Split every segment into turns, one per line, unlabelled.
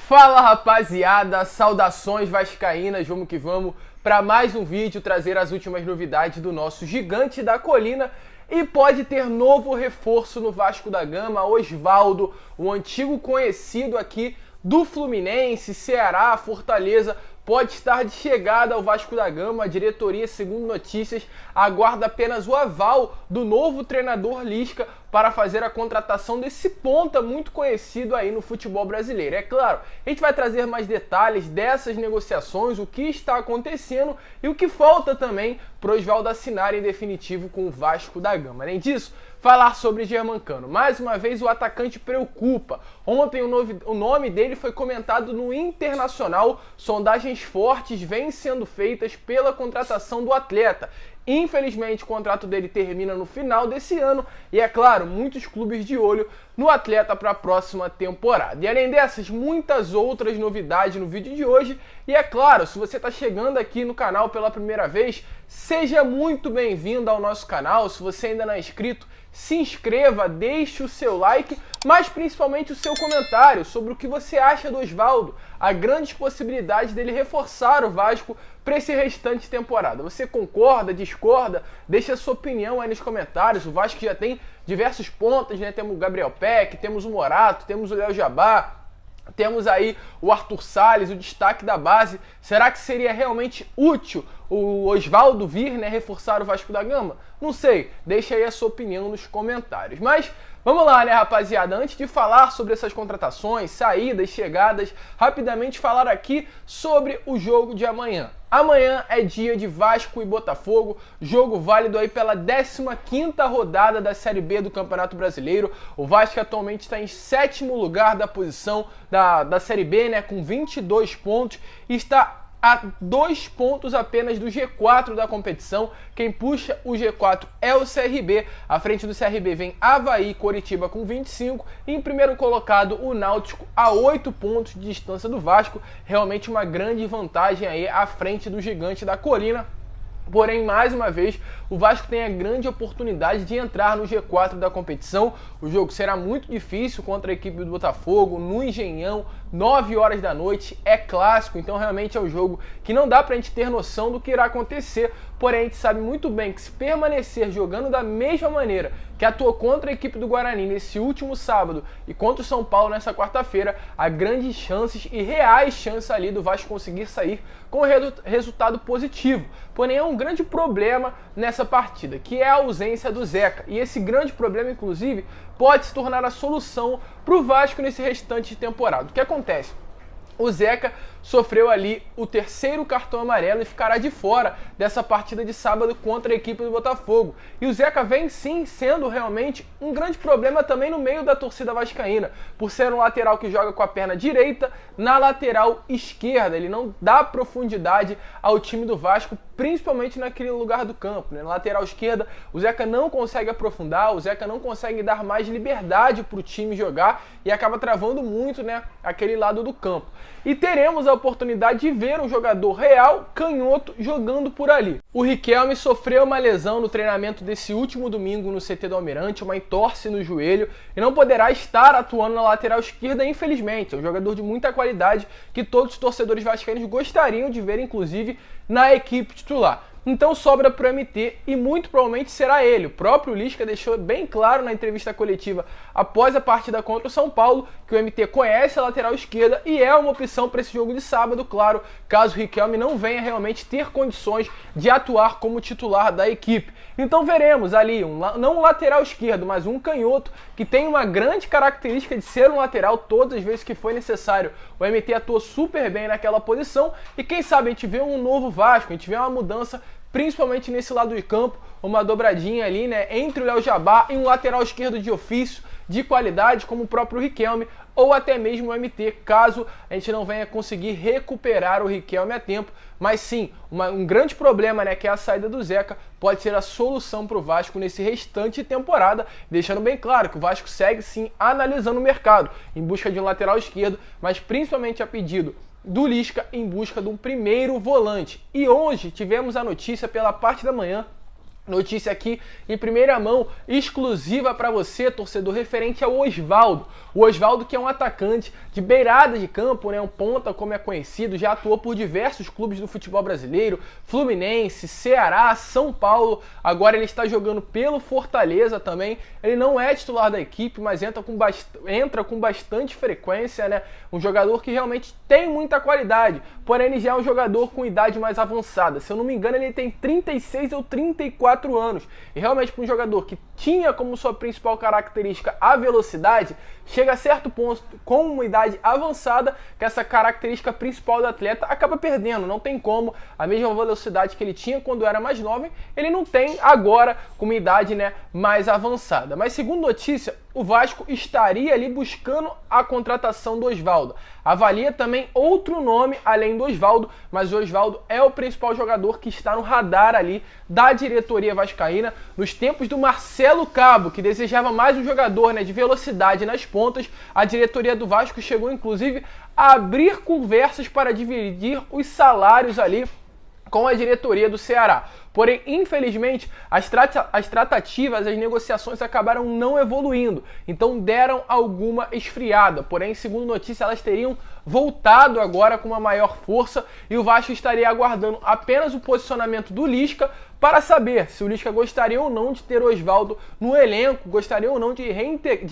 Fala rapaziada, saudações vascaínas, vamos que vamos para mais um vídeo trazer as últimas novidades do nosso gigante da colina. E pode ter novo reforço no Vasco da Gama, Osvaldo, o antigo conhecido aqui do Fluminense, Ceará, Fortaleza, pode estar de chegada ao Vasco da Gama. A diretoria, segundo notícias, aguarda apenas o aval do novo treinador Lisca para fazer a contratação desse ponta muito conhecido aí no futebol brasileiro. É claro, a gente vai trazer mais detalhes dessas negociações, o que está acontecendo e o que falta também para o Osvaldo assinar em definitivo com o Vasco da Gama. Além disso, falar sobre Germancano. Mais uma vez o atacante preocupa. Ontem o nome dele foi comentado no Internacional. Sondagens fortes vêm sendo feitas pela contratação do atleta. Infelizmente o contrato dele termina no final desse ano e é claro, muitos clubes de olho no atleta para a próxima temporada. E além dessas, muitas outras novidades no vídeo de hoje. E é claro, se você está chegando aqui no canal pela primeira vez, seja muito bem-vindo ao nosso canal. Se você ainda não é inscrito, se inscreva, deixe o seu like, mas principalmente o seu comentário sobre o que você acha do Osvaldo, a grande possibilidade dele reforçar o Vasco para esse restante de temporada. Você concorda, discorda? Deixa a sua opinião aí nos comentários. O Vasco já tem diversos pontos, né? Temos o Gabriel Peck, temos o Morato, temos o Léo Jabá, temos aí o Arthur Salles, o destaque da base. Será que seria realmente útil o Osvaldo vir, né, reforçar o Vasco da Gama? Não sei, deixa aí a sua opinião nos comentários. Mas vamos lá, né, rapaziada? Antes de falar sobre essas contratações, saídas, chegadas, rapidamente falar aqui sobre o jogo de amanhã. Amanhã é dia de Vasco e Botafogo, jogo válido aí pela 15ª rodada da Série B do Campeonato Brasileiro. O Vasco atualmente está em 7º lugar da posição da Série B, né, com 22 pontos, e está a 2 pontos apenas do G4 da competição. Quem puxa o G4 é o CRB. À frente do CRB vem Avaí e Coritiba com 25. E em primeiro colocado o Náutico a 8 pontos de distância do Vasco. Realmente uma grande vantagem aí à frente do gigante da colina. Porém, mais uma vez, o Vasco tem a grande oportunidade de entrar no G4 da competição. O jogo será muito difícil contra a equipe do Botafogo, no Engenhão, 9 horas da noite, é clássico, então realmente é um jogo que não dá pra gente ter noção do que irá acontecer. Porém, a gente sabe muito bem que se permanecer jogando da mesma maneira que atuou contra a equipe do Guarani nesse último sábado e contra o São Paulo nessa quarta-feira, há grandes chances e reais chances ali do Vasco conseguir sair com resultado positivo. Porém, é um grande problema nessa partida, que é a ausência do Zeca. E esse grande problema, inclusive, pode se tornar a solução para o Vasco nesse restante de temporada. O que acontece? O Zeca sofreu ali o 3º cartão amarelo e ficará de fora dessa partida de sábado contra a equipe do Botafogo. E o Zeca vem sim sendo realmente um grande problema também no meio da torcida vascaína, por ser um lateral que joga com a perna direita na lateral esquerda. Ele não dá profundidade ao time do Vasco, principalmente naquele lugar do campo, né? Na lateral esquerda, o Zeca não consegue aprofundar, o Zeca não consegue dar mais liberdade para o time jogar e acaba travando muito, né, aquele lado do campo. E teremos a oportunidade de ver um jogador real, canhoto, jogando por ali. O Riquelme sofreu uma lesão no treinamento desse último domingo no CT do Almirante, uma entorse no joelho, e não poderá estar atuando na lateral esquerda, infelizmente. É um jogador de muita qualidade que todos os torcedores vascaínos gostariam de ver, inclusive, na equipe titular. Então sobra para o MT e muito provavelmente será ele. O próprio Lisca deixou bem claro na entrevista coletiva após a partida contra o São Paulo que o MT conhece a lateral esquerda e é uma opção para esse jogo de sábado, claro, caso o Riquelme não venha realmente ter condições de atuar como titular da equipe. Então veremos ali, não um lateral esquerdo, mas um canhoto que tem uma grande característica de ser um lateral todas as vezes que foi necessário. O MT atuou super bem naquela posição e quem sabe a gente vê um novo Vasco, a gente vê uma mudança principalmente nesse lado de campo, uma dobradinha ali, né, entre o Léo Jabá e um lateral esquerdo de ofício, de qualidade, como o próprio Riquelme, ou até mesmo o MT, caso a gente não venha conseguir recuperar o Riquelme a tempo. Mas sim, um grande problema, né, que é a saída do Zeca, pode ser a solução para o Vasco nesse restante de temporada, deixando bem claro que o Vasco segue sim analisando o mercado, em busca de um lateral esquerdo, mas principalmente a pedido do Lisca em busca de um primeiro volante. E hoje tivemos a notícia pela parte da manhã Notícia aqui em primeira mão, exclusiva para você, torcedor, referente ao Osvaldo. O Osvaldo, que é um atacante de beirada de campo, né, um ponta, como é conhecido, já atuou por diversos clubes do futebol brasileiro, Fluminense, Ceará, São Paulo. Agora ele está jogando pelo Fortaleza também. Ele não é titular da equipe, mas entra com bastante frequência, né? Um jogador que realmente tem muita qualidade, porém ele já é um jogador com idade mais avançada. Se eu não me engano, ele tem 36 ou 34 anos. E realmente, para um jogador que tinha como sua principal característica a velocidade, chega a certo ponto, com uma idade avançada, que essa característica principal do atleta acaba perdendo. Não tem como, a mesma velocidade que ele tinha quando era mais jovem, ele não tem agora com uma idade, né, mais avançada. Mas segundo notícia, o Vasco estaria ali buscando a contratação do Osvaldo. Avalia também outro nome além do Osvaldo, mas o Osvaldo é o principal jogador que está no radar ali da diretoria vascaína. Nos tempos do Marcelo Cabo, que desejava mais um jogador, né, de velocidade nas pontas, a diretoria do Vasco chegou inclusive a abrir conversas para dividir os salários ali com a diretoria do Ceará. Porém, infelizmente, as tratativas, as negociações acabaram não evoluindo. Então deram alguma esfriada. Porém, segundo notícia, elas teriam voltado agora com uma maior força e o Vasco estaria aguardando apenas o posicionamento do Lisca para saber se o Lisca gostaria ou não de ter o Osvaldo no elenco, gostaria ou não de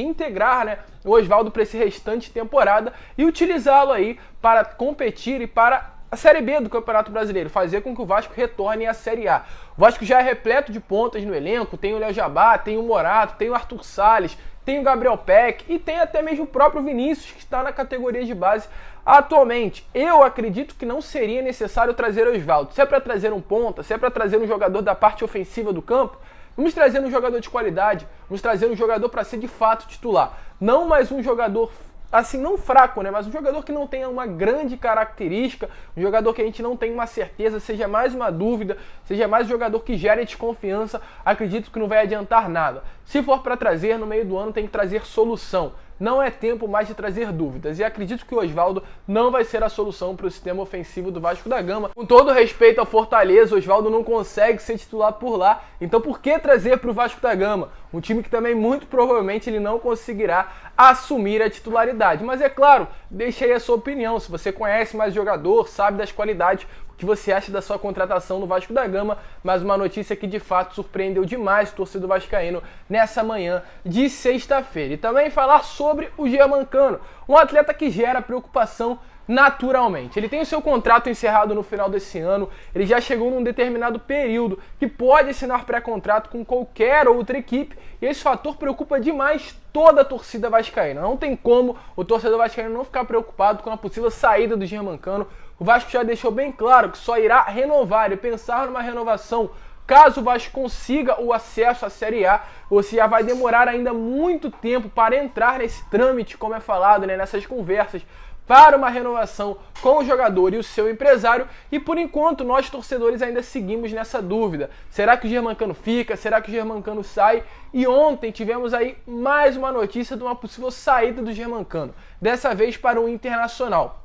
integrar, né, o Osvaldo para esse restante de temporada e utilizá-lo aí para competir e para a Série B do Campeonato Brasileiro, fazer com que o Vasco retorne à Série A. O Vasco já é repleto de pontas no elenco, tem o Léo Jabá, tem o Morato, tem o Arthur Salles, tem o Gabriel Peck e tem até mesmo o próprio Vinícius, que está na categoria de base atualmente. Eu acredito que não seria necessário trazer o Osvaldo. Se é para trazer um ponta, se é para trazer um jogador da parte ofensiva do campo, vamos trazer um jogador de qualidade, vamos trazer um jogador para ser de fato titular. Não mais um jogador assim, não fraco, né, mas um jogador que não tenha uma grande característica, um jogador que a gente não tem uma certeza, seja mais uma dúvida, seja mais um jogador que gere desconfiança, acredito que não vai adiantar nada. Se for para trazer, no meio do ano tem que trazer solução. Não é tempo mais de trazer dúvidas e acredito que o Osvaldo não vai ser a solução para o sistema ofensivo do Vasco da Gama. Com todo respeito ao Fortaleza, o Osvaldo não consegue ser titular por lá, então por que trazer para o Vasco da Gama? Um time que também muito provavelmente ele não conseguirá assumir a titularidade. Mas é claro, deixe aí a sua opinião, se você conhece mais o jogador, sabe das qualidades, o que você acha da sua contratação no Vasco da Gama, mas uma notícia que de fato surpreendeu demais o torcedor vascaíno nessa manhã de sexta-feira. E também falar sobre o Germancano, um atleta que gera preocupação naturalmente. Ele tem o seu contrato encerrado no final desse ano, ele já chegou num determinado período que pode assinar pré-contrato com qualquer outra equipe e esse fator preocupa demais toda a torcida vascaína. Não tem como o torcedor vascaíno não ficar preocupado com a possível saída do Germancano. O Vasco já deixou bem claro que só irá renovar e pensar numa renovação caso o Vasco consiga o acesso à Série A, ou se já vai demorar ainda muito tempo para entrar nesse trâmite, como é falado, né, nessas conversas, para uma renovação com o jogador e o seu empresário, e por enquanto nós torcedores ainda seguimos nessa dúvida. Será que o Germancano fica? Será que o Germancano sai? E ontem tivemos aí mais uma notícia de uma possível saída do Germancano, dessa vez para o Internacional.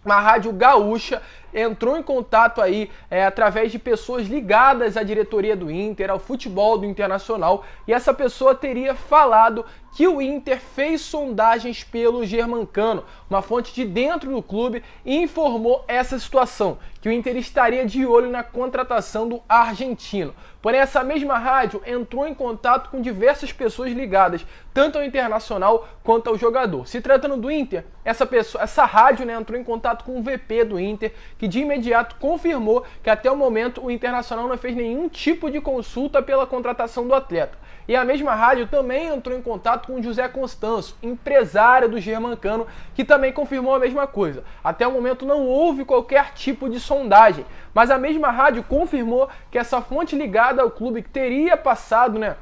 Uma rádio gaúcha entrou em contato aí através de pessoas ligadas à diretoria do Inter, ao futebol do Internacional, e essa pessoa teria falado que o Inter fez sondagens pelo Germancano. Uma fonte de dentro do clube informou essa situação, que o Inter estaria de olho na contratação do argentino. Porém, essa mesma rádio entrou em contato com diversas pessoas ligadas, tanto ao Internacional quanto ao jogador. Se tratando do Inter, essa rádio, né, entrou em contato com o VP do Inter, que de imediato confirmou que até o momento o Internacional não fez nenhum tipo de consulta pela contratação do atleta. E a mesma rádio também entrou em contato com o José Constanço, empresário do Germancano, que também confirmou a mesma coisa. Até o momento não houve qualquer tipo de sondagem, mas a mesma rádio confirmou que essa fonte ligada ao clube que teria passado, né,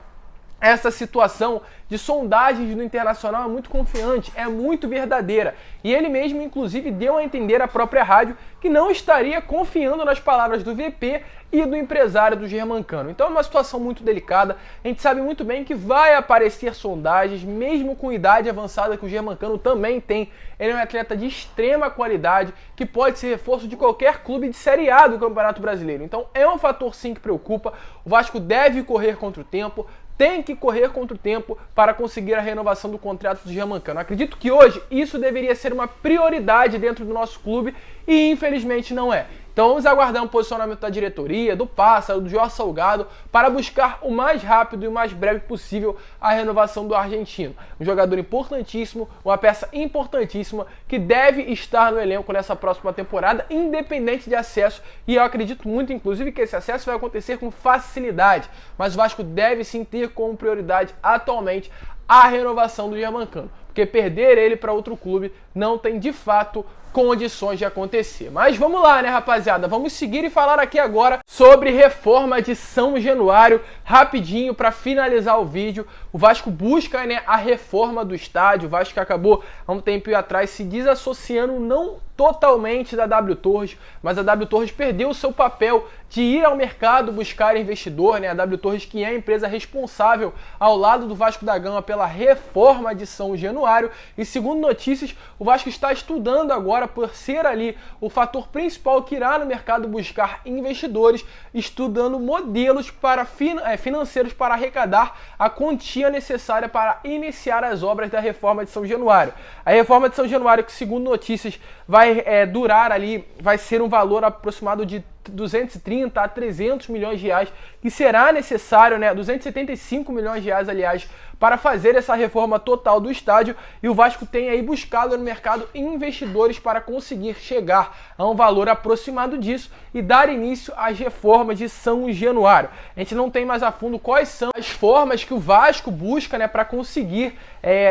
essa situação de sondagens no Internacional é muito confiante, é muito verdadeira. E ele mesmo, inclusive, deu a entender à própria rádio que não estaria confiando nas palavras do VP e do empresário do Germancano. Então é uma situação muito delicada. A gente sabe muito bem que vai aparecer sondagens, mesmo com idade avançada que o Germancano também tem. Ele é um atleta de extrema qualidade, que pode ser reforço de qualquer clube de Série A do Campeonato Brasileiro. Então é um fator sim que preocupa. O Vasco deve correr contra o tempo. Tem que correr contra o tempo para conseguir a renovação do contrato do Germancano. Acredito que hoje isso deveria ser uma prioridade dentro do nosso clube e infelizmente não é. Então vamos aguardar um posicionamento da diretoria, do Pássaro, do Jorge Salgado, para buscar o mais rápido e o mais breve possível a renovação do argentino. Um jogador importantíssimo, uma peça importantíssima que deve estar no elenco nessa próxima temporada, independente de acesso. E eu acredito muito, inclusive, que esse acesso vai acontecer com facilidade. Mas o Vasco deve sim ter como prioridade atualmente a renovação do Germancano, porque perder ele para outro clube não tem de fato condições de acontecer. Mas vamos lá, né, rapaziada? Vamos seguir e falar aqui agora sobre reforma de São Januário, rapidinho para finalizar o vídeo. O Vasco busca, né, a reforma do estádio. O Vasco acabou há um tempo atrás se desassociando, não totalmente da W Torres, mas a W Torres perdeu o seu papel de ir ao mercado buscar investidor, né? A W Torres, que é a empresa responsável ao lado do Vasco da Gama pela reforma de São Januário, e segundo notícias, o Vasco está estudando agora, por ser ali o fator principal que irá no mercado buscar investidores, estudando modelos para financeiros para arrecadar a quantia necessária para iniciar as obras da reforma de São Januário. A reforma de São Januário, que segundo notícias vai durar ali, vai ser um valor aproximado de 230 a 300 milhões de reais, que será necessário, né, 275 milhões de reais, aliás, para fazer essa reforma total do estádio, e o Vasco tem aí buscado no mercado investidores para conseguir chegar a um valor aproximado disso e dar início às reformas de São Januário. A gente não tem mais a fundo quais são as formas que o Vasco busca, né, para conseguir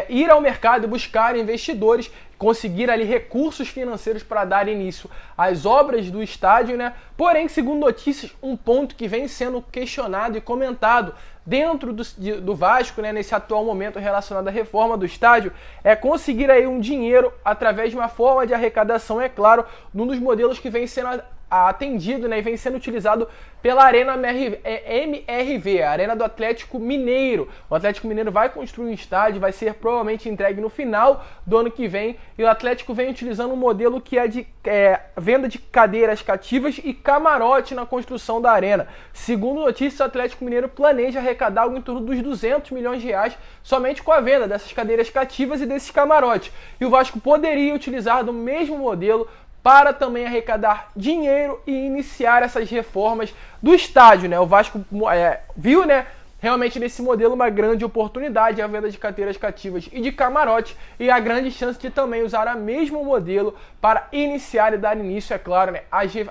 ir ao mercado e buscar investidores, conseguir ali recursos financeiros para dar início às obras do estádio, né? Porém, segundo notícias, um ponto que vem sendo questionado e comentado dentro do Vasco, né, nesse atual momento relacionado à reforma do estádio, é conseguir aí um dinheiro através de uma forma de arrecadação, é claro, num dos modelos que vem sendo atendido, né, e vem sendo utilizado pela Arena MRV, a Arena do Atlético Mineiro. O Atlético Mineiro vai construir um estádio, vai ser provavelmente entregue no final do ano que vem, e o Atlético vem utilizando um modelo que é de venda de cadeiras cativas e camarote na construção da arena. Segundo notícias, o Atlético Mineiro planeja arrecadar algo em torno dos 200 milhões de reais somente com a venda dessas cadeiras cativas e desses camarotes. E o Vasco poderia utilizar do mesmo modelo para também arrecadar dinheiro e iniciar essas reformas do estádio, né? O Vasco viu, né, realmente nesse modelo uma grande oportunidade, a venda de cadeiras cativas e de camarote, e a grande chance de também usar o mesmo modelo para iniciar e dar início, é claro, né,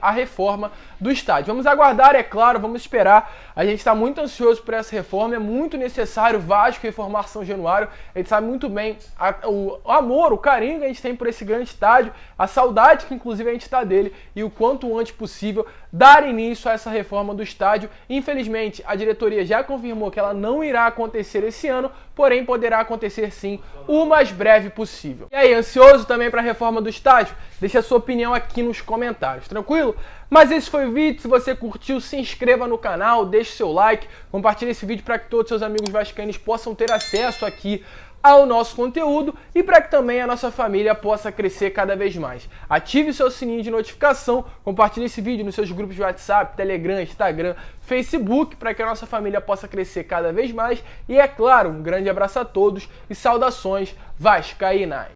à reforma do estádio. Vamos aguardar, é claro, vamos esperar. A gente está muito ansioso por essa reforma, é muito necessário o Vasco reformar São Januário. A gente sabe muito bem o amor, o carinho que a gente tem por esse grande estádio, a saudade que inclusive a gente está dele, e o quanto antes possível dar início a essa reforma do estádio. Infelizmente, a diretoria já confirmou que ela não irá acontecer esse ano, porém poderá acontecer sim o mais breve possível. E aí, ansioso também para a reforma do estádio? Deixa a sua opinião aqui nos comentários, tranquilo? Mas esse foi o vídeo. Se você curtiu, se inscreva no canal, deixe seu like, compartilhe esse vídeo para que todos seus amigos vascaínos possam ter acesso aqui ao nosso conteúdo e para que também a nossa família possa crescer cada vez mais. Ative o seu sininho de notificação, compartilhe esse vídeo nos seus grupos de WhatsApp, Telegram, Instagram, Facebook, para que a nossa família possa crescer cada vez mais. E é claro, um grande abraço a todos e saudações vascaínas!